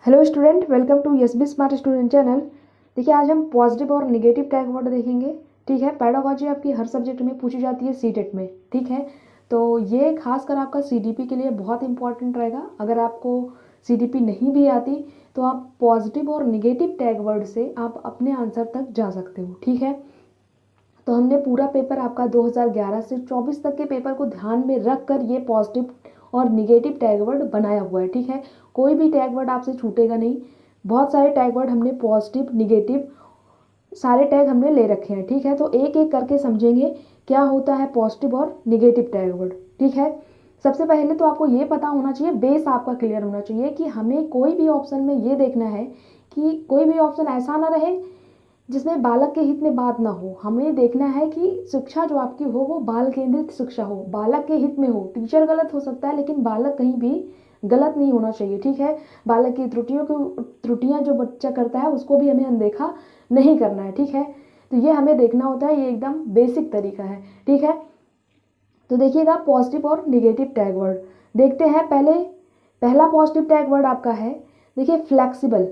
Hello student, welcome to S B smart student channel. देखिए, आज हम पॉजिटिव और नेगेटिव टैग वर्ड देखेंगे। ठीक है, पैडागोजी आपकी हर सब्जेक्ट में पूछी जाती है सीटेट में। ठीक है, तो ये खासकर आपका सीडीपी के लिए बहुत इंपॉर्टेंट रहेगा। अगर आपको सीडीपी नहीं भी आती तो आप पॉजिटिव और नेगेटिव टैग वर्ड से आप अपने आंसर तक जा सकते हो। ठीक है, तो हमने पूरा पेपर आपका 2011 से 24 तक के पेपर को ध्यान में रख कर ये पॉजिटिव और निगेटिव टैग वर्ड बनाया हुआ है। ठीक है, कोई भी टैग वर्ड आपसे छूटेगा नहीं। बहुत सारे टैग वर्ड हमने पॉजिटिव निगेटिव सारे टैग हमने ले रखे हैं। ठीक है, तो एक एक करके समझेंगे क्या होता है पॉजिटिव और निगेटिव टैग वर्ड। ठीक है, सबसे पहले तो आपको ये पता होना चाहिए, बेस आपका क्लियर होना चाहिए कि हमें कोई भी ऑप्शन में ये देखना है कि कोई भी ऑप्शन ऐसा ना रहे जिसमें बालक के हित में बात ना हो। हमें देखना है कि शिक्षा जो आपकी हो वो बाल केंद्रित शिक्षा हो, बालक के हित में हो। टीचर गलत हो सकता है लेकिन बालक कहीं भी गलत नहीं होना चाहिए। ठीक है, बालक की त्रुटियां जो बच्चा करता है उसको भी हमें अनदेखा नहीं करना है। ठीक है, तो ये हमें देखना होता है, ये एकदम बेसिक तरीका है। ठीक है, तो देखिएगा पॉजिटिव और निगेटिव टैग वर्ड देखते हैं। पहला पॉजिटिव टैग वर्ड आपका है, देखिए फ्लैक्सिबल।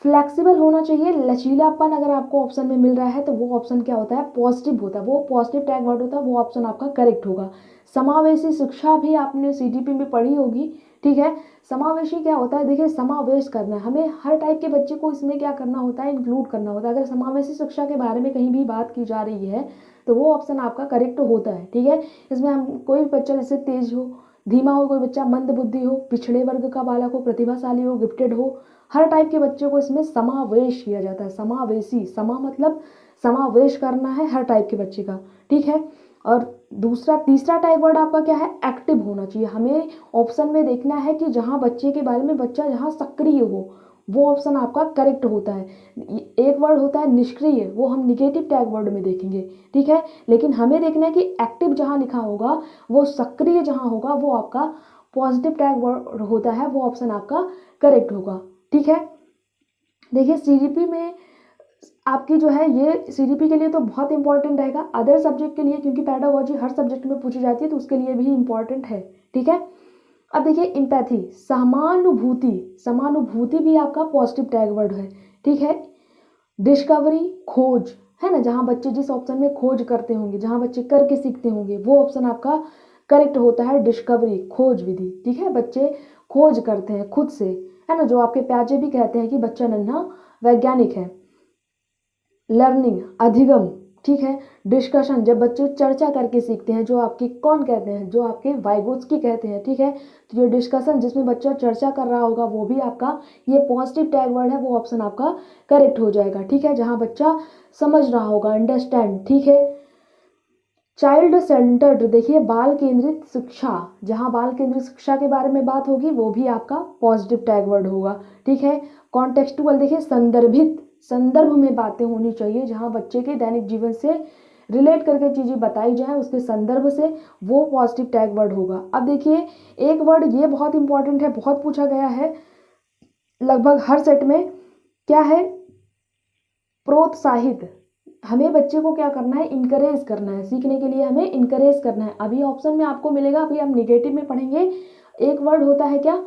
फ्लैक्सिबल होना चाहिए, लचीलापन अगर आपको ऑप्शन में मिल रहा है तो वो ऑप्शन क्या होता है, पॉजिटिव होता है, वो पॉजिटिव टैग वर्ड होता है, वो ऑप्शन आपका करेक्ट होगा। समावेशी शिक्षा भी आपने सीडीपी में पढ़ी होगी। ठीक है, समावेशी क्या होता है, देखिए समावेश करना है, हमें हर टाइप के बच्चे को इसमें क्या करना होता है, इंक्लूड करना होता है। अगर समावेशी शिक्षा के बारे में कहीं भी बात की जा रही है तो वो ऑप्शन आपका करेक्ट होता है। ठीक है, इसमें हम कोई बच्चा जैसे तेज हो, धीमा हो, कोई बच्चा मंद बुद्धि हो, पिछड़े वर्ग का बालक हो, प्रतिभाशाली हो, गिफ्टेड हो, हर टाइप के बच्चे को इसमें समावेश किया जाता है। समावेशी, समा मतलब समावेश करना है हर टाइप के बच्चे का। ठीक है, और तीसरा टाइप वर्ड आपका क्या है, एक्टिव होना चाहिए। हमें ऑप्शन में देखना है कि जहाँ बच्चे के बारे में बच्चा जहाँ सक्रिय हो वो ऑप्शन आपका करेक्ट होता है। एक वर्ड होता है निष्क्रिय, वो हम निगेटिव टैग वर्ड में देखेंगे। ठीक है, लेकिन हमें देखना है कि एक्टिव जहाँ लिखा होगा, वो सक्रिय जहाँ होगा वो आपका पॉजिटिव टैग वर्ड होता है, वो ऑप्शन आपका करेक्ट होगा। ठीक है, देखिए सीडीपी में आपकी जो है ये सीडीपी के लिए तो बहुत इंपॉर्टेंट रहेगा, अदर सब्जेक्ट के लिए क्योंकि पैडागोजी हर सब्जेक्ट में पूछी जाती है तो उसके लिए भी इंपॉर्टेंट है। ठीक है, अब देखिए इम्पैथी, समानुभूति। समानुभूति भी आपका पॉजिटिव टैग वर्ड है। ठीक है, डिस्कवरी, खोज, है ना, जहाँ बच्चे जिस ऑप्शन में खोज करते होंगे, जहाँ बच्चे करके सीखते होंगे वो ऑप्शन आपका करेक्ट होता है, डिस्कवरी, खोज विधि। ठीक है, बच्चे खोज करते हैं खुद से, है ना, जो आपके प्याजे भी कहते हैं कि बच्चा नन्हा वैज्ञानिक है। लर्निंग, अधिगम। ठीक है, डिस्कशन, जब बच्चे चर्चा करके सीखते हैं, जो आपके कौन कहते हैं, जो आपके वाइगोत्स्की कहते हैं। ठीक है, तो ये डिस्कशन जिसमें बच्चा चर्चा कर रहा होगा वो भी आपका ये पॉजिटिव टैग वर्ड है, वो ऑप्शन आपका करेक्ट हो जाएगा। ठीक है, जहाँ बच्चा समझ रहा होगा, अंडरस्टैंड। ठीक है, चाइल्ड सेंटर्ड, देखिए बाल केंद्रित शिक्षा, जहाँ बाल केंद्रित शिक्षा के बारे में बात होगी वो भी आपका पॉजिटिव टैग वर्ड होगा। ठीक है, कॉन्टेक्सटुअल, देखिए संदर्भित, संदर्भ में बातें होनी चाहिए, जहाँ बच्चे के दैनिक जीवन से रिलेट करके चीज़ें बताई जाएं उसके संदर्भ से, वो पॉजिटिव टैग वर्ड होगा। अब देखिए एक वर्ड ये बहुत इंपॉर्टेंट है, बहुत पूछा गया है लगभग हर सेट में, क्या है, प्रोत्साहित। हमें बच्चे को क्या करना है, इनकरेज करना है, सीखने के लिए हमें इनकरेज करना है। अभी ऑप्शन में आपको मिलेगा, अभी हम निगेटिव में पढ़ेंगे। एक वर्ड होता है क्या,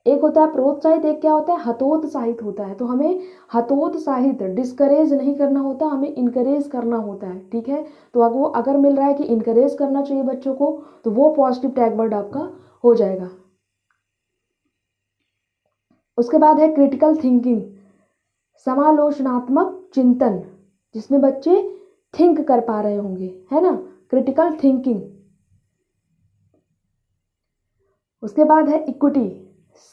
एक होता है प्रोत्साहित, एक क्या होता है, हतोत्साहित होता है। तो हमें हतोत्साहित, डिस्करेज नहीं करना होता, हमें इनकरेज करना होता है। ठीक है, तो वो अगर मिल रहा है कि इनकरेज करना चाहिए बच्चों को तो वो पॉजिटिव टैग वर्ड आपका हो जाएगा। उसके बाद है क्रिटिकल थिंकिंग, समालोचनात्मक चिंतन, जिसमें बच्चे थिंक कर पा रहे होंगे, है ना, क्रिटिकल थिंकिंग। उसके बाद है इक्विटी,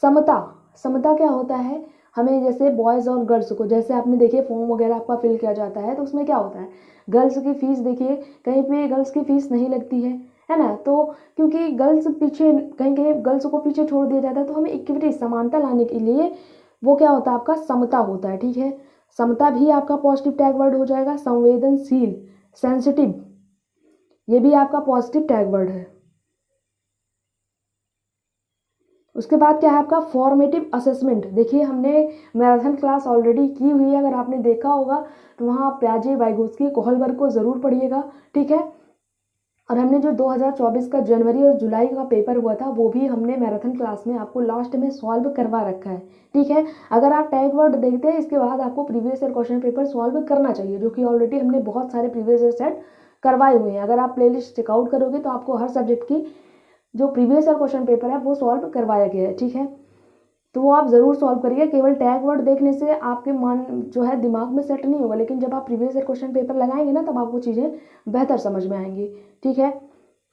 समता। समता क्या होता है, हमें जैसे बॉयज़ और गर्ल्स को, जैसे आपने देखिए फॉर्म वगैरह आपका फिल किया जाता है तो उसमें क्या होता है, गर्ल्स की फीस, देखिए कहीं पे गर्ल्स की फीस नहीं लगती है ना, तो क्योंकि गर्ल्स पीछे, कहीं कहीं गर्ल्स को पीछे छोड़ दिया जाता है, तो हमें इक्विटी, समानता लाने के लिए वो क्या होता है, आपका समता होता है। ठीक है, समता भी आपका पॉजिटिव टैग वर्ड हो जाएगा। संवेदनशील, सेंसिटिव, ये भी आपका पॉजिटिव टैग वर्ड है। उसके बाद क्या है आपका फॉर्मेटिव असेसमेंट। देखिए हमने मैराथन क्लास ऑलरेडी की हुई है, अगर आपने देखा होगा तो वहाँ आप प्याजे, वाइगोत्स्की, कोहलबर्ग को ज़रूर पढ़िएगा। ठीक है, और हमने जो 2024 का जनवरी और जुलाई का पेपर हुआ था वो भी हमने मैराथन क्लास में आपको लास्ट में सॉल्व करवा रखा है, ठीक है। अगर आप टैग वर्ड देखते हैं इसके बाद आपको previous year question paper solve करना चाहिए, जो कि ऑलरेडी हमने बहुत सारे प्रीवियस ईयर सेट करवाए हुए हैं। अगर आप प्लेलिस्ट चेकआउट करोगे तो आपको हर सब्जेक्ट की जो प्रीवियस ईयर क्वेश्चन पेपर है वो सॉल्व करवाया गया है, ठीक है। तो वो आप ज़रूर सॉल्व करिए। केवल टैग वर्ड देखने से आपके मन जो है दिमाग में सेट नहीं होगा, लेकिन जब आप प्रीवियस ईयर क्वेश्चन पेपर लगाएंगे ना तब आपको चीज़ें बेहतर समझ में आएंगी, ठीक है।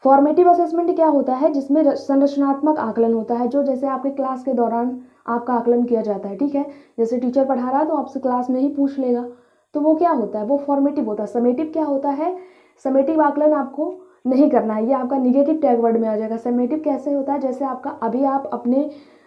फॉर्मेटिव असेसमेंट क्या होता है, जिसमें संरचनात्मक आकलन होता है, जो जैसे आपके क्लास के दौरान आपका आकलन किया जाता है, ठीक है। जैसे टीचर पढ़ा रहा है तो आपसे क्लास में ही पूछ लेगा, तो वो क्या होता है, वो फॉर्मेटिव होता है। समेटिव क्या होता है, समेटिव आकलन आपको नहीं करना है, ये आपका निगेटिव टैग वर्ड में आ जाएगा। समेटिव कैसे होता है, जैसे आपका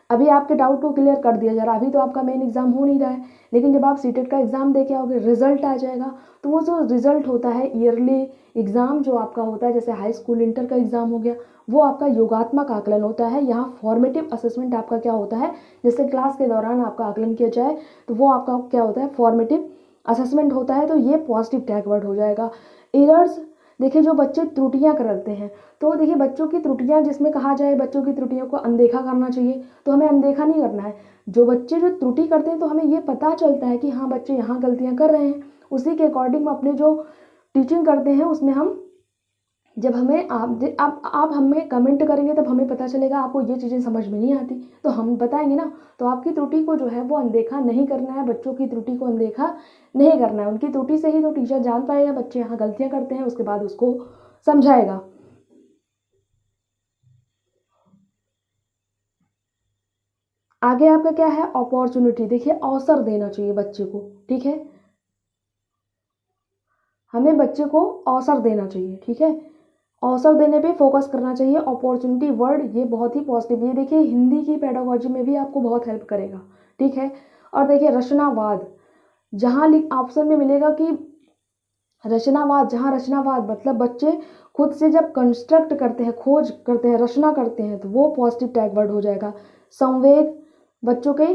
अभी आपके डाउट को क्लियर कर दिया जा रहा है, अभी तो आपका मेन एग्जाम हो नहीं रहा है, लेकिन जब आप सीटेट का एग्जाम दे के आओगे रिजल्ट आ जाएगा, तो वो जो रिजल्ट होता है ईयरली एग्जाम जो आपका होता है, जैसे हाई स्कूल इंटर का एग्जाम हो गया, वो आपका योगात्मक आकलन होता है। यहाँ फॉर्मेटिव असेसमेंट आपका क्या होता है, जैसे क्लास के दौरान आपका आकलन किया जाए तो वो आपका क्या होता है, फॉर्मेटिव असेसमेंट होता है। तो ये पॉजिटिव टैग वर्ड हो जाएगा। एरर्स, देखिए जो बच्चे त्रुटियां करते हैं, तो देखिए बच्चों की त्रुटियां, जिसमें कहा जाए बच्चों की त्रुटियों को अनदेखा करना चाहिए, तो हमें अनदेखा नहीं करना है। जो बच्चे जो त्रुटि करते हैं तो हमें ये पता चलता है कि हाँ बच्चे यहाँ गलतियाँ कर रहे हैं, उसी के अकॉर्डिंग अपने जो टीचिंग करते हैं उसमें हम जब हमें आप हमें कमेंट करेंगे तब हमें पता चलेगा आपको ये चीज़ें समझ में नहीं आती, तो हम बताएंगे ना। तो आपकी त्रुटि को जो है वो अनदेखा नहीं करना है, बच्चों की त्रुटि को अनदेखा नहीं करना है। उनकी त्रुटि से ही तो टीचर जान पाएगा बच्चे यहाँ गलतियाँ करते हैं, उसके बाद उसको समझाएगा। आगे आपका क्या है, अपॉर्चुनिटी। देखिए अवसर देना चाहिए बच्चे को, ठीक है, हमें बच्चे को अवसर देना चाहिए, ठीक है। अवसर देने पे फोकस करना चाहिए। अपॉर्चुनिटी वर्ड ये बहुत ही पॉजिटिव, ये देखिए हिंदी की पेडागोजी में भी आपको बहुत हेल्प करेगा, ठीक है। और देखिए रचनावाद, जहाँ ऑप्शन में मिलेगा कि रचनावाद, जहाँ रचनावाद मतलब बच्चे खुद से जब कंस्ट्रक्ट करते हैं, खोज करते हैं, रचना करते हैं, तो वो पॉजिटिव टैग वर्ड हो जाएगा। संवेग, बच्चों के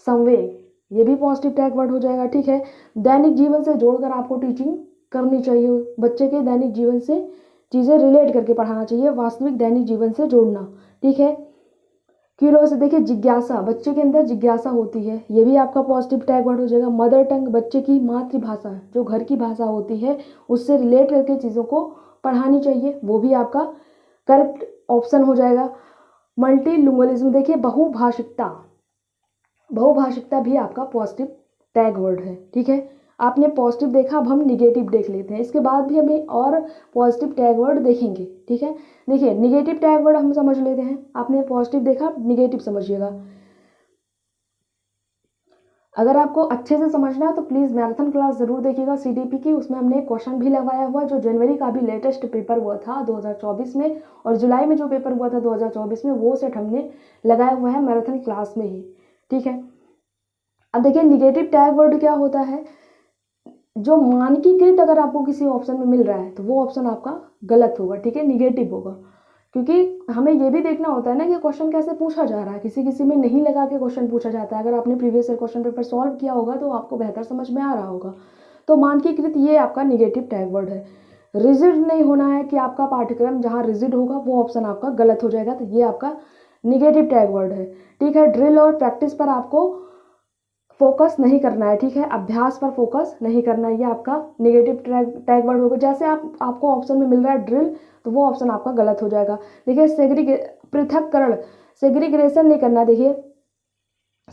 संवेग, ये भी पॉजिटिव टैग वर्ड हो जाएगा, ठीक है। दैनिक जीवन से जोड़कर आपको टीचिंग करनी चाहिए, बच्चे के दैनिक जीवन से चीज़ें रिलेट करके पढ़ाना चाहिए, वास्तविक दैनिक जीवन से जोड़ना, ठीक है। क्यूरियोसिटी, देखिए जिज्ञासा, बच्चे के अंदर जिज्ञासा होती है, ये भी आपका पॉजिटिव टैग वर्ड हो जाएगा। मदर टंग, बच्चे की मातृभाषा जो घर की भाषा होती है उससे रिलेट करके चीज़ों को पढ़ानी चाहिए, वो भी आपका करेक्ट ऑप्शन हो जाएगा। मल्टीलिंगुअलिज्म, देखिए बहुभाषिकता, बहुभाषिकता भी आपका पॉजिटिव टैग वर्ड है, ठीक है। आपने पॉजिटिव देखा, अब हम निगेटिव देख लेते हैं, इसके बाद भी हमें और पॉजिटिव टैग वर्ड देखेंगे, ठीक है। देखिए निगेटिव टैग वर्ड हम समझ लेते हैं, आपने पॉजिटिव देखा, निगेटिव समझिएगा। अगर आपको अच्छे से समझना है तो प्लीज़ मैराथन क्लास ज़रूर देखिएगा सीडीपी की, उसमें हमने क्वेश्चन भी लगवाया हुआ है, जो जनवरी का भी लेटेस्ट पेपर हुआ था 2024 में, और जुलाई में जो पेपर हुआ था 2024 में, वो सेट हमने लगाया हुआ है मैराथन क्लास में ही, ठीक है। अब देखिए निगेटिव टैग वर्ड क्या होता है, जो मानकीकृत अगर आपको किसी ऑप्शन में मिल रहा है तो वो ऑप्शन आपका गलत होगा, ठीक है, निगेटिव होगा। क्योंकि हमें ये भी देखना होता है ना कि क्वेश्चन कैसे पूछा जा रहा है, किसी किसी में नहीं लगा के क्वेश्चन पूछा जाता है। अगर आपने previous year question paper solve किया होगा तो आपको बेहतर समझ में आ रहा होगा। तो मानकीकृत ये आपका निगेटिव टैग वर्ड है। रिजिड नहीं होना है कि आपका पाठ्यक्रम जहाँ रिजिड होगा वो ऑप्शन आपका गलत हो जाएगा, तो ये आपका निगेटिव टैग वर्ड है, ठीक है। ड्रिल और प्रैक्टिस पर आपको फोकस नहीं करना है, ठीक है, अभ्यास पर फोकस नहीं करना है, ये आपका निगेटिव टैग वर्ड होगा। जैसे आपको ऑप्शन में मिल रहा है ड्रिल, तो वो ऑप्शन आपका गलत हो जाएगा। देखिए पृथककरण, सेग्रीग्रेशन नहीं करना, देखिए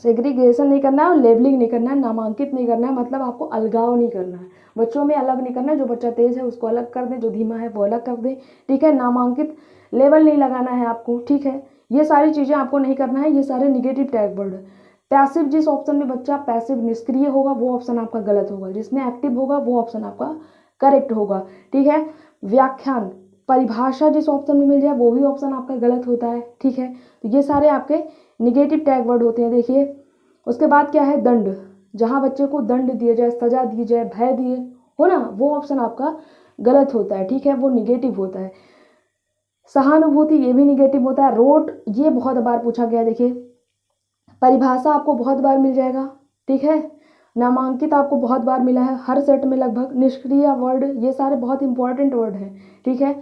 सेग्रीग्रेशन नहीं करना है और लेबलिंग नहीं करना है, नामांकित नहीं करना है, मतलब आपको अलगाव नहीं करना है, बच्चों में अलग नहीं करना है, जो बच्चा तेज है उसको अलग कर दें, जो धीमा है वो अलग कर दें, ठीक है। नामांकित लेवल नहीं लगाना है आपको, ठीक है, ये सारी चीज़ें आपको नहीं करना है, ये सारे निगेटिव टैग वर्ड है। पैसिव, जिस ऑप्शन में बच्चा पैसिव निष्क्रिय होगा वो ऑप्शन आपका गलत होगा, जिसमें एक्टिव होगा वो ऑप्शन आपका करेक्ट होगा, ठीक है। व्याख्यान, परिभाषा जिस ऑप्शन में मिल जाए वो भी ऑप्शन आपका गलत होता है, ठीक है। तो ये सारे आपके निगेटिव टैग वर्ड होते हैं। देखिए उसके बाद क्या है, दंड, जहाँ बच्चे को दंड दिया जाए, सजा दी जाए, भय दिए हो ना, वो ऑप्शन आपका गलत होता है, ठीक है, वो निगेटिव होता है। सहानुभूति, ये भी निगेटिव होता है। रोट, ये बहुत बार पूछा गया, देखिए परिभाषा आपको बहुत बार मिल जाएगा, ठीक है। नामांकित आपको बहुत बार मिला है हर सेट में लगभग। निष्क्रिय वर्ड, ये सारे बहुत इंपॉर्टेंट वर्ड हैं, ठीक है।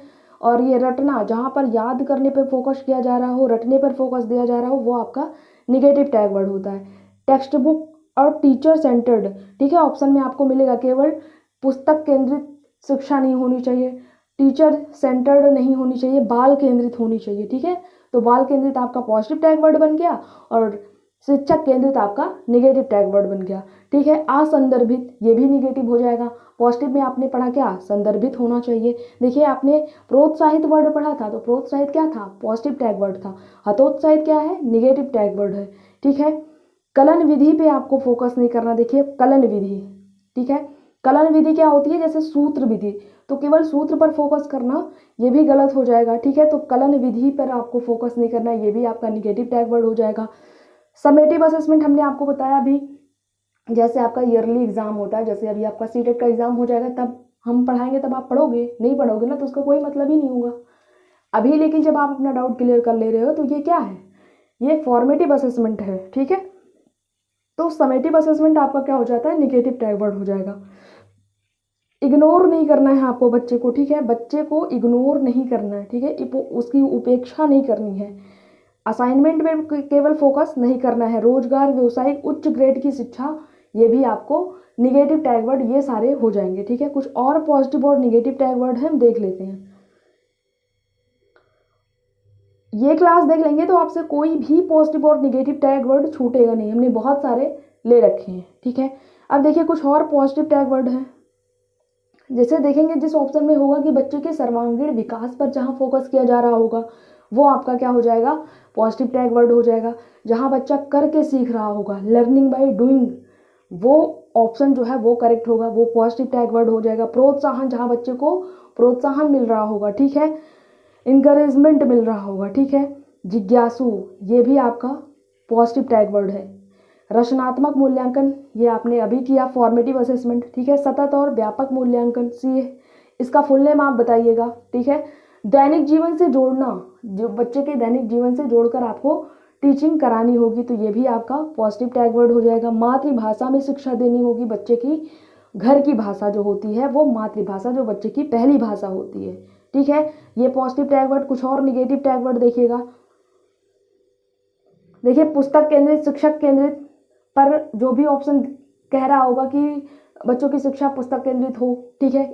और ये रटना, जहाँ पर याद करने पर फोकस किया जा रहा हो, रटने पर फोकस दिया जा रहा हो, वो आपका निगेटिव टैग वर्ड होता है। टेक्स्ट बुक और टीचर सेंटर्ड, ठीक है, ऑप्शन में आपको मिलेगा केवल पुस्तक केंद्रित शिक्षा नहीं होनी चाहिए, टीचर सेंटर्ड नहीं होनी चाहिए, बाल केंद्रित होनी चाहिए, ठीक है। तो बाल केंद्रित आपका पॉजिटिव टैग वर्ड बन गया और शिक्षक केंद्रित आपका निगेटिव टैग वर्ड बन गया, ठीक है। असंदर्भित, ये भी निगेटिव हो जाएगा। पॉजिटिव में आपने पढ़ा क्या, संदर्भित होना चाहिए। देखिए आपने प्रोत्साहित वर्ड पढ़ा था, तो प्रोत्साहित क्या था, पॉजिटिव टैग वर्ड था। हतोत्साहित क्या है, निगेटिव टैग वर्ड है, ठीक है। कलन विधि पे आपको फोकस नहीं करना। देखिए कलन विधि, ठीक है, कलन विधि क्या होती है, जैसे सूत्र विधि, तो केवल सूत्र पर फोकस करना ये भी गलत हो जाएगा, ठीक है। तो कलन विधि पर आपको फोकस नहीं करना, ये भी आपका निगेटिव टैग वर्ड हो जाएगा। समेटिव असेसमेंट हमने आपको बताया अभी, जैसे आपका ईयरली एग्जाम होता है, जैसे अभी आपका सीटेट का एग्जाम हो जाएगा तब हम पढ़ाएंगे, तब आप पढ़ोगे, नहीं पढ़ोगे ना तो उसका कोई मतलब ही नहीं होगा अभी। लेकिन जब आप अपना डाउट क्लियर कर ले रहे हो तो ये क्या है, ये फॉर्मेटिव असेसमेंट है, ठीक है। तो समेटिव असेसमेंट आपका क्या हो जाता है, निगेटिव टैग वर्ड हो जाएगा। इग्नोर नहीं करना है आपको बच्चे को, ठीक है, बच्चे को इग्नोर नहीं करना है, ठीक है, उसकी उपेक्षा नहीं करनी है। असाइनमेंट में केवल फोकस नहीं करना है। रोजगार, व्यवसायिक, उच्च ग्रेड की शिक्षा, ये भी आपको निगेटिव टैग वर्ड ये सारे हो जाएंगे, ठीक है। कुछ और पॉजिटिव और निगेटिव टैग वर्ड है, हम देख लेते हैं। ये क्लास देख लेंगे तो आपसे कोई भी पॉजिटिव और निगेटिव टैग वर्ड छूटेगा नहीं, हमने बहुत सारे ले रखे हैं, ठीक है। अब देखिए कुछ और पॉजिटिव टैग वर्ड हैं, जैसे देखेंगे जिस ऑप्शन में होगा कि बच्चे के सर्वांगीण विकास पर जहाँ फोकस किया जा रहा होगा वो आपका क्या हो जाएगा, पॉजिटिव टैग वर्ड हो जाएगा। जहाँ बच्चा करके सीख रहा होगा, लर्निंग बाय डूइंग, वो ऑप्शन जो है वो करेक्ट होगा, वो पॉजिटिव टैग वर्ड हो जाएगा। प्रोत्साहन, जहाँ बच्चे को प्रोत्साहन मिल रहा होगा, ठीक है, इंकरेजमेंट मिल रहा होगा, ठीक है। जिज्ञासु, ये भी आपका पॉजिटिव टैग वर्ड है। रचनात्मक मूल्यांकन, ये आपने अभी किया, फॉर्मेटिव असेसमेंट, ठीक है। सतत और व्यापक मूल्यांकन, सी इसका फुल नेम आप बताइएगा, ठीक है। दैनिक जीवन से जोड़ना, जो बच्चे के दैनिक जीवन से जोड़कर आपको टीचिंग करानी होगी, तो ये भी आपका पॉजिटिव टैग वर्ड हो जाएगा। मातृभाषा में शिक्षा देनी होगी बच्चे की, घर की भाषा जो होती है वो मातृभाषा जो बच्चे की पहली भाषा होती है, ठीक है, ये पॉजिटिव टैग वर्ड। कुछ और निगेटिव टैग वर्ड देखिएगा, देखिए पुस्तक केंद्रित, शिक्षक केंद्रित पर जो भी ऑप्शन कह रहा होगा कि बच्चों की शिक्षा पुस्तक केंद्रित हो, ठीक है,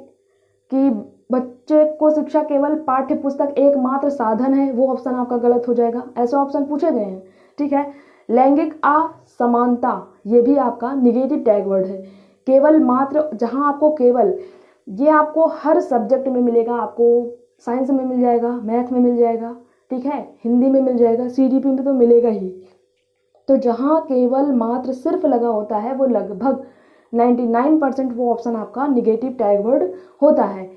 कि बच्चे को शिक्षा केवल पाठ्य पुस्तक एकमात्र साधन है, वो ऑप्शन आपका गलत हो जाएगा। ऐसे ऑप्शन पूछे गए हैं, ठीक है। लैंगिक असमानता, ये भी आपका निगेटिव टैग वर्ड है। केवल मात्र, जहां आपको केवल, ये आपको हर सब्जेक्ट में मिलेगा, आपको साइंस में मिल जाएगा, मैथ में मिल जाएगा, ठीक है, हिंदी में मिल जाएगा, सीडीपी में तो मिलेगा ही। तो जहाँ केवल मात्र सिर्फ लगा होता है वो लगभग 99% वो ऑप्शन आपका निगेटिव टैग वर्ड होता है।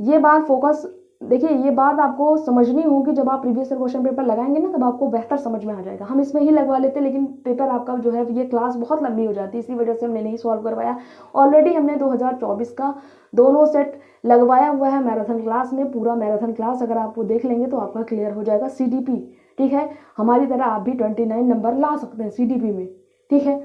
ये बात फोकस, देखिए ये बात आपको समझनी होगी, जब आप प्रीवियस क्वेश्चन पेपर लगाएंगे ना तब आपको बेहतर समझ में आ जाएगा। हम इसमें ही लगवा लेते लेकिन पेपर आपका जो है ये क्लास बहुत लंबी हो जाती है, इसी वजह से हमने नहीं सॉल्व करवाया। ऑलरेडी हमने 2024 का दोनों सेट लगवाया हुआ है मैराथन क्लास में, पूरा मैराथन क्लास अगर आप वो देख लेंगे तो आपका क्लियर हो जाएगा सीडीपी, ठीक है। हमारी तरह आप भी 29 नंबर ला सकते हैं सीडीपी में, ठीक है।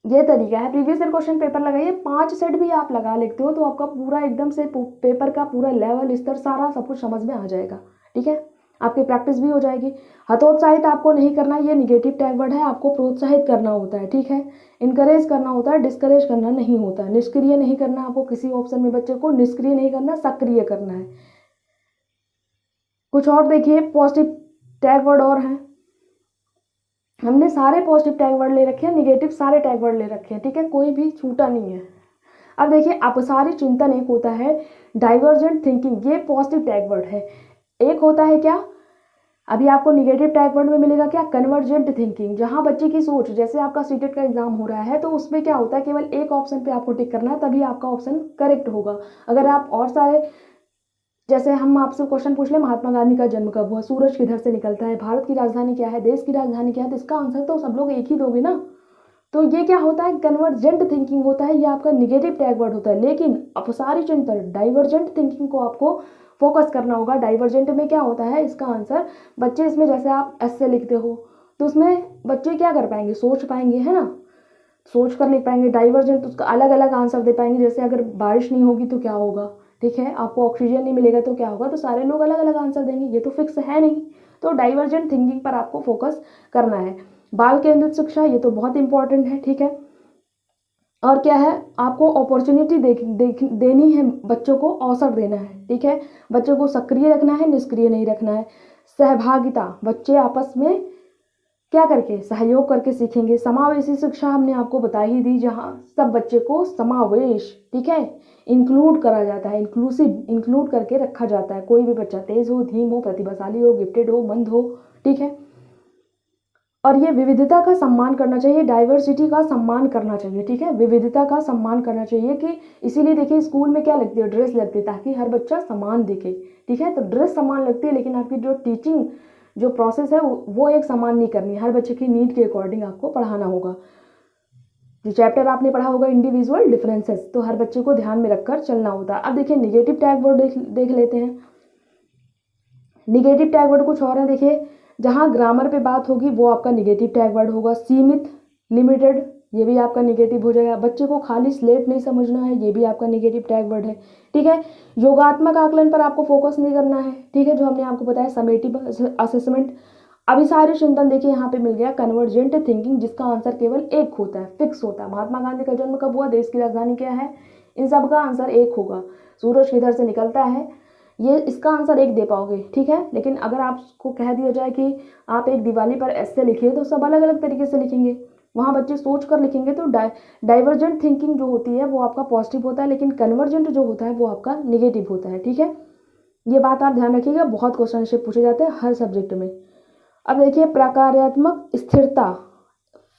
ये तरीका है, प्रीवियस ईयर क्वेश्चन पेपर लगाइए, 5 सेट भी आप लगा लेते हो तो आपका पूरा एकदम से पेपर का पूरा लेवल स्तर सारा सब कुछ समझ में आ जाएगा, ठीक है, आपकी प्रैक्टिस भी हो जाएगी। हतोत्साहित आपको नहीं करना, ये निगेटिव टैग वर्ड है, आपको प्रोत्साहित करना होता है, ठीक है, इनकरेज करना होता है, डिस्करेज करना नहीं होता है। निष्क्रिय नहीं करना, आपको किसी ऑप्शन में बच्चे को निष्क्रिय नहीं करना, सक्रिय करना है। कुछ और देखिए पॉजिटिव टैग वर्ड और हैं, हमने सारे पॉजिटिव टैग वर्ड ले रखे हैं, निगेटिव सारे टैग वर्ड ले रखे हैं, ठीक है, कोई भी छूटा नहीं है। अब देखिए अपसारी चिंतन एक होता है, डाइवर्जेंट थिंकिंग, ये पॉजिटिव टैग वर्ड है। एक होता है क्या, अभी आपको निगेटिव टैग वर्ड में मिलेगा क्या, कन्वर्जेंट थिंकिंग, जहां बच्चे की सोच, जैसे आपका सीटेट का एग्जाम हो रहा है तो उसमें क्या होता है, केवल एक ऑप्शन पे आपको टिक करना है तभी आपका ऑप्शन करेक्ट होगा। अगर आप और सारे, जैसे हम आपसे क्वेश्चन पूछ ले महात्मा गांधी का जन्म कब हुआ, सूरज किधर से निकलता है, भारत की राजधानी क्या है, देश की राजधानी क्या है, तो इसका आंसर तो सब लोग एक ही दोगे ना। तो ये क्या होता है, कन्वर्जेंट थिंकिंग होता है, ये आपका निगेटिव टैग वर्ड होता है। लेकिन अपसारी चिंतन, डाइवर्जेंट थिंकिंग को आपको फोकस करना होगा। डाइवर्जेंट में क्या होता है, इसका आंसर बच्चे, इसमें जैसे आप ऐसे लिखते हो तो उसमें बच्चे क्या कर पाएंगे, सोच पाएंगे, है ना, सोच कर लिख पाएंगे। डाइवर्जेंट उसका अलग अलग आंसर दे पाएंगे, जैसे अगर बारिश नहीं होगी तो क्या होगा, ठीक है, आपको ऑक्सीजन नहीं मिलेगा तो क्या होगा, तो सारे लोग अलग अलग आंसर देंगे, ये तो फिक्स है नहीं। तो डाइवर्जेंट थिंकिंग पर आपको फोकस करना है। बाल केंद्रित शिक्षा, ये तो बहुत इंपॉर्टेंट है, ठीक है। और क्या है, आपको अपॉर्चुनिटी देनी है, बच्चों को अवसर देना है, ठीक है। बच्चों को सक्रिय रखना है, निष्क्रिय नहीं रखना है। सहभागिता, बच्चे आपस में क्या करके, सहयोग करके सीखेंगे। समावेशी शिक्षा हमने आपको बता ही दी, जहाँ सब बच्चे को समावेश, ठीक है, इंक्लूड करा जाता है, इंक्लूसिव, इंक्लूड करके रखा जाता है। कोई भी बच्चा तेज हो, धीम हो, प्रतिभाशाली हो, गिफ्टेड हो, मंद हो, ठीक है। और ये विविधता का सम्मान करना चाहिए, डाइवर्सिटी का सम्मान करना चाहिए, ठीक है, विविधता का सम्मान करना चाहिए। कि इसीलिए देखिए स्कूल में क्या लगती है, ड्रेस लगती है, ताकि हर बच्चा समान दिखे, ठीक है। तो ड्रेस समान लगती है, लेकिन आपकी जो टीचिंग जो प्रोसेस है वो एक समान नहीं करनी है। हर बच्चे की नीड के अकॉर्डिंग आपको पढ़ाना होगा। जो चैप्टर आपने पढ़ा होगा इंडिविजुअल डिफरेंसेस, तो हर बच्चे को ध्यान में रखकर चलना होता है। अब देखिए निगेटिव टैग वर्ड देख लेते हैं। निगेटिव टैग वर्ड कुछ और है, देखिए जहाँ ग्रामर पे बात होगी वो आपका निगेटिव टैग वर्ड होगा। सीमित, लिमिटेड, ये भी आपका निगेटिव हो जाएगा। बच्चे को खाली स्लेट नहीं समझना है, ये भी आपका निगेटिव टैग वर्ड है, ठीक है। योगात्मक आकलन पर आपको फोकस नहीं करना है, ठीक है, जो हमने आपको बताया समेटिव असेसमेंट। अभिसारी चिंतन, देखिए यहाँ पे मिल गया कन्वर्जेंट थिंकिंग, जिसका आंसर केवल एक होता है, फिक्स होता है। महात्मा गांधी का जन्म कब हुआ, देश की राजधानी क्या है, इन सब का आंसर एक होगा। सूरज किधर से निकलता है, ये इसका आंसर एक दे पाओगे, ठीक है। लेकिन अगर आपको कह दिया जाए कि आप एक दिवाली पर ऐसे लिखिए, तो सब अलग अलग तरीके से लिखेंगे, वहाँ बच्चे सोच कर लिखेंगे। तो डाइवर्जेंट थिंकिंग जो होती है वो आपका पॉजिटिव होता है, लेकिन कन्वर्जेंट जो होता है वो आपका निगेटिव होता है, ठीक है। ये बात आप ध्यान रखिएगा, बहुत क्वेश्चन से पूछे जाते हैं हर सब्जेक्ट में। अब देखिए प्रकार्यात्मक स्थिरता,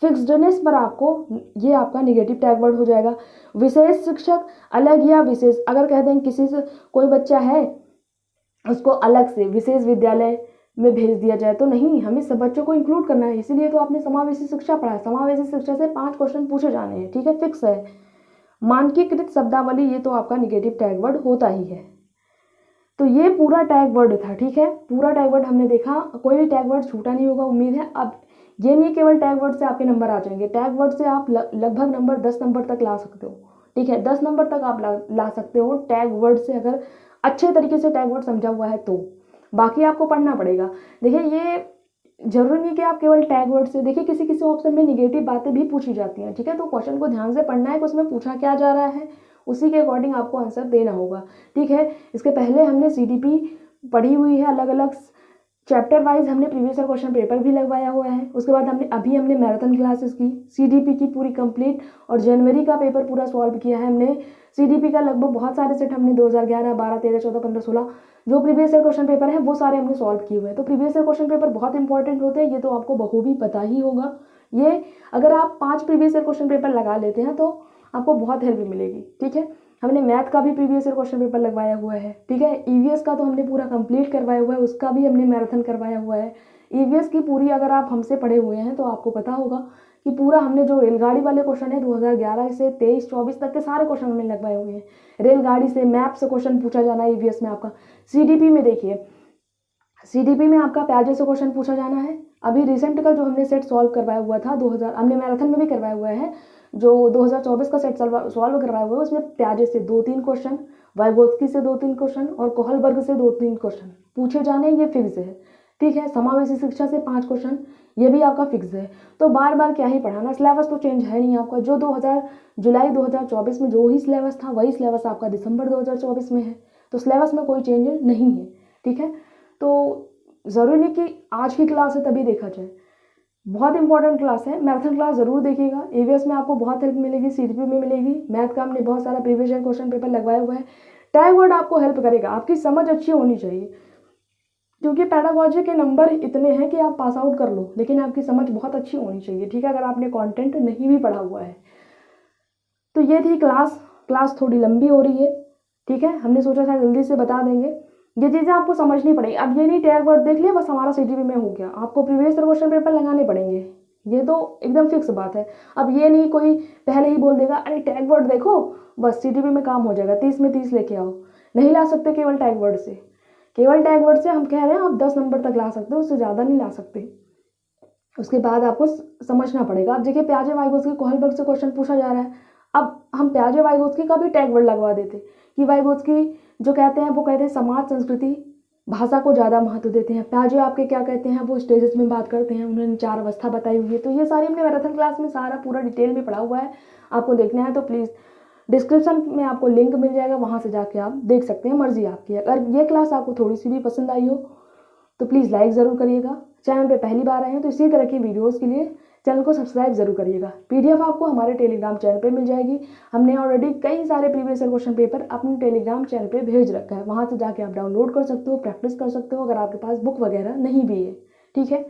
फिक्स्डनेस पर आपको, ये आपका निगेटिव टैग वर्ड हो जाएगा। विशेष शिक्षक, अलग या विशेष, अगर कहते हैं किसी से कोई बच्चा है उसको अलग से विशेष विद्यालय में भेज दिया जाए, तो नहीं, हमें सब बच्चों को इंक्लूड करना है। इसीलिए तो आपने समावेशी शिक्षा पढ़ा है। समावेशी शिक्षा से 5 क्वेश्चन पूछे जाने हैं, ठीक है, फिक्स है। मानकीकृत शब्दावली, ये तो आपका निगेटिव टैग वर्ड होता ही है। तो ये पूरा टैग वर्ड था, ठीक है, पूरा टैग वर्ड हमने देखा, कोई भी टैग वर्ड छूटा नहीं होगा उम्मीद है। अब ये नहीं केवल टैग वर्ड से आपके नंबर आ जाएंगे, टैग वर्ड से आप लगभग नंबर 10 नंबर तक ला सकते हो, ठीक है, 10 नंबर तक आप ला सकते हो टैग वर्ड से, अगर अच्छे तरीके से टैग वर्ड समझा हुआ है तो। बाकी आपको पढ़ना पड़ेगा। देखिए ये जरूरी नहीं कि आप केवल टैग वर्ड से, देखिए किसी किसी ऑप्शन में निगेटिव बातें भी पूछी जाती हैं, ठीक है। तो क्वेश्चन को ध्यान से पढ़ना है कि उसमें पूछा क्या जा रहा है, उसी के अकॉर्डिंग आपको आंसर देना होगा, ठीक है। इसके पहले हमने CDP पढ़ी हुई है, अलग अलग चैप्टर वाइज हमने प्रीवियस ईयर क्वेश्चन पेपर भी लगवाया हुआ है। उसके बाद हमने मैराथन क्लासेस की, CDP की पूरी कंप्लीट, और जनवरी का पेपर पूरा सॉल्व किया है हमने। CDP का लगभग बहुत सारे सेट हमने 2011, 12, 13, 14, 15, 16 जो प्रीवियस ईयर क्वेश्चन पेपर है वो सारे हमने सॉल्व किए हुए हैं। तो प्रीवियस ईयर क्वेश्चन पेपर बहुत इंपॉर्टेंट होते हैं, ये तो आपको बखूबी पता ही होगा। ये अगर आप 5 प्रीवियस ईयर क्वेश्चन पेपर लगा लेते हैं तो आपको बहुत हेल्प मिलेगी, ठीक है। हमने मैथ का भी प्रीवियस ईयर क्वेश्चन पेपर लगवाया हुआ है, ठीक है। EVS का तो हमने पूरा कंप्लीट करवाया हुआ है, उसका भी हमने मैराथन करवाया हुआ है। EVS की पूरी अगर आप हमसे पढ़े हुए हैं तो आपको पता होगा कि पूरा हमने जो रेलगाड़ी वाले क्वेश्चन है 2011 से 23-24 तक के सारे क्वेश्चन हमने लगवाए हुए हैं। रेलगाड़ी से, मैप से क्वेश्चन पूछा जाना है EVS में आपका। CDP में देखिए, CDP में आपका प्याजे से क्वेश्चन पूछा जाना है। अभी रिसेंट का जो हमने सेट सॉल्व करवाया हुआ था 2000, हमने मैराथन में भी करवाया हुआ है, जो 2024 का सेट सॉल्व करवाया हुआ है, उसमें प्याजे से 2-3 क्वेश्चन, वाइगोत्स्की से 2-3 क्वेश्चन और कोहलबर्ग से 2-3 क्वेश्चन पूछे जाने, ये फिक्स है, ठीक है। समावेशी शिक्षा से 5 क्वेश्चन, ये भी आपका फिक्स है। तो बार बार क्या ही पढ़ाना, सिलेबस तो चेंज है नहीं आपका, जो जुलाई 2024 में जो ही सिलेबस था वही सिलेबस आपका दिसंबर 2024 में है। तो सिलेबस में कोई चेंज नहीं है, ठीक है। तो ज़रूरी नहीं कि आज की क्लास है तभी देखा जाए, बहुत इंपॉर्टेंट क्लास है। मैराथन क्लास जरूर देखिएगा, EVS में आपको बहुत हेल्प मिलेगी, CDP में मिलेगी। मैथ का हमने बहुत सारा प्रीवियस ईयर क्वेश्चन पेपर लगवाया हुआ है। टैग वर्ड आपको हेल्प करेगा, आपकी समझ अच्छी होनी चाहिए, क्योंकि पैडागोजी के नंबर इतने हैं कि आप पास आउट कर लो, लेकिन आपकी समझ बहुत अच्छी होनी चाहिए, ठीक है, अगर आपने कंटेंट नहीं भी पढ़ा हुआ है। तो ये थी क्लास थोड़ी लंबी हो रही है, ठीक है, हमने सोचा था जल्दी से बता देंगे। ये चीज़ें आपको समझनी पड़ेगी। अब ये नहीं टैग वर्ड देख लिया बस हमारा CDP में हो गया, आपको प्रीवियस ईयर क्वेश्चन पेपर लगाने पड़ेंगे, ये तो एकदम फिक्स बात है। अब ये नहीं कोई पहले ही बोल देगा अरे टैग वर्ड देखो बस CDP में काम हो जाएगा, 30 में 30 लेके आओ, नहीं ला सकते केवल टैग वर्ड से। केवल टैग वर्ड से हम कह रहे हैं आप 10 नंबर तक ला सकते हो, उससे ज़्यादा नहीं ला सकते। उसके बाद आपको समझना पड़ेगा। अब देखिए प्याजे वाइगोत्स्की कोहलबर्ग से क्वेश्चन पूछा जा रहा है, अब हम प्याजे वाइगोत्स्की का भी टैग वर्ड लगवा देते कि वाइगोत्स्की जो कहते हैं वो कहते हैं समाज संस्कृति भाषा को ज़्यादा महत्व देते हैं। प्याजे आपके क्या कहते हैं, वो स्टेजेस में बात करते हैं, उन्होंने 4 अवस्था बताई हुई है। तो ये सारी हमने मैराथन क्लास में सारा पूरा डिटेल में पढ़ा हुआ है, आपको देखना है तो प्लीज़ डिस्क्रिप्शन में आपको लिंक मिल जाएगा, वहाँ से जाके आप देख सकते हैं, मर्जी आपकी। अगर ये क्लास आपको थोड़ी सी भी पसंद आई हो तो प्लीज़ लाइक ज़रूर करिएगा। चैनल पे पहली बार आए हैं तो इसी तरह की वीडियोस के लिए चैनल को सब्सक्राइब जरूर करिएगा। पीडीएफ आपको हमारे टेलीग्राम चैनल पे मिल जाएगी। हमने ऑलरेडी कई सारे प्रीवियस ईयर क्वेश्चन पेपर अपने टेलीग्राम चैनल पे भेज रखा है, वहाँ से जाके आप डाउनलोड कर सकते हो, प्रैक्टिस कर सकते हो अगर आपके पास बुक वगैरह नहीं भी है। ठीक है।